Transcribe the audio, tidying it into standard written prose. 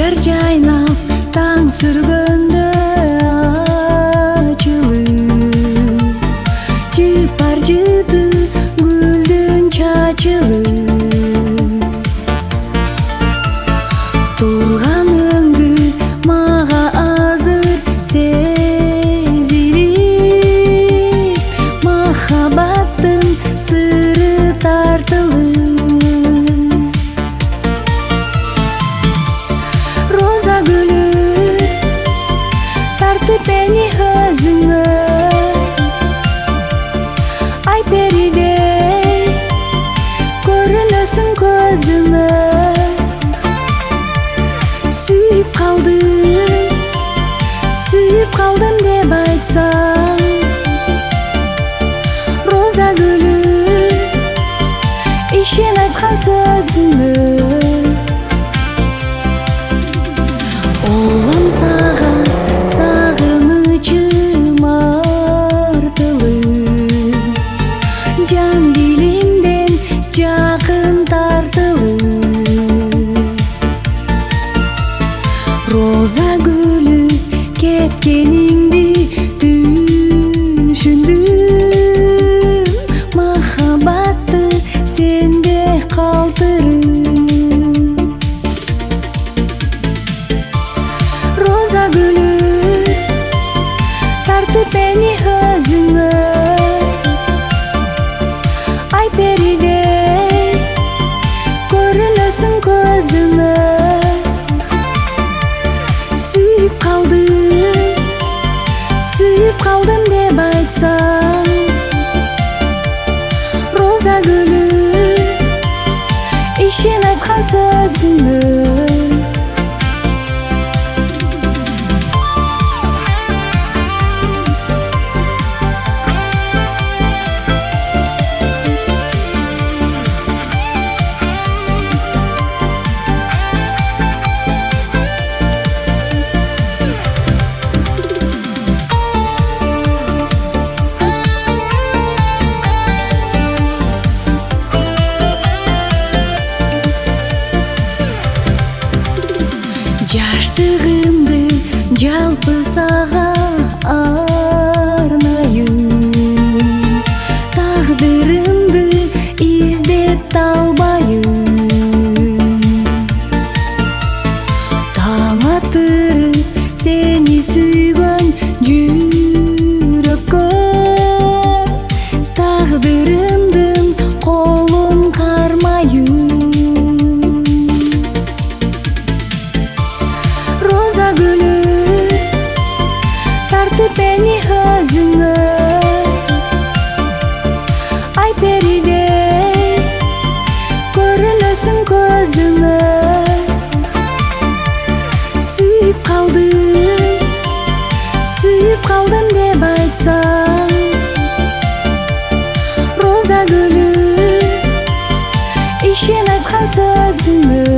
жер жайнап таң сүргөндө ачылып, жыпар жыты гүлдүн чачылып, турганыңды мага азыр сезилип, махаббаттын сыры тартылып. Роза гүлү тартып мени өзүңө, ай перидей көрүнөсүң көзүмө. Сүйүп калдым деп айтсаң, роза гүлү ишен айткан сөзүмө. Оған сага сагынычым артылып, жан дилимден жакын тартылып. Роза гүлү кеткениңди түшүндүм, махаббатты сенде калтырып. Роза гүлү тартып мени өзүңө, ай перидей көрүнөсүң көзүмө. Сүйүп калдым деп айтсаң, роза гүлү ишен айткан сөзүмө. Жаштыгымды жалпы сага арнайым, тагдырымды издеп талбайым. Таң атырып сени сүйгөн жүрөккө, тагдырымдын колун кармайым. Роза гүлү тартып мени өзүңө, ай перидей көрүнөсүң көзүмө. Сүйүп калдым деп айтсаң, роза гүлү ишен айткан сөзүмө.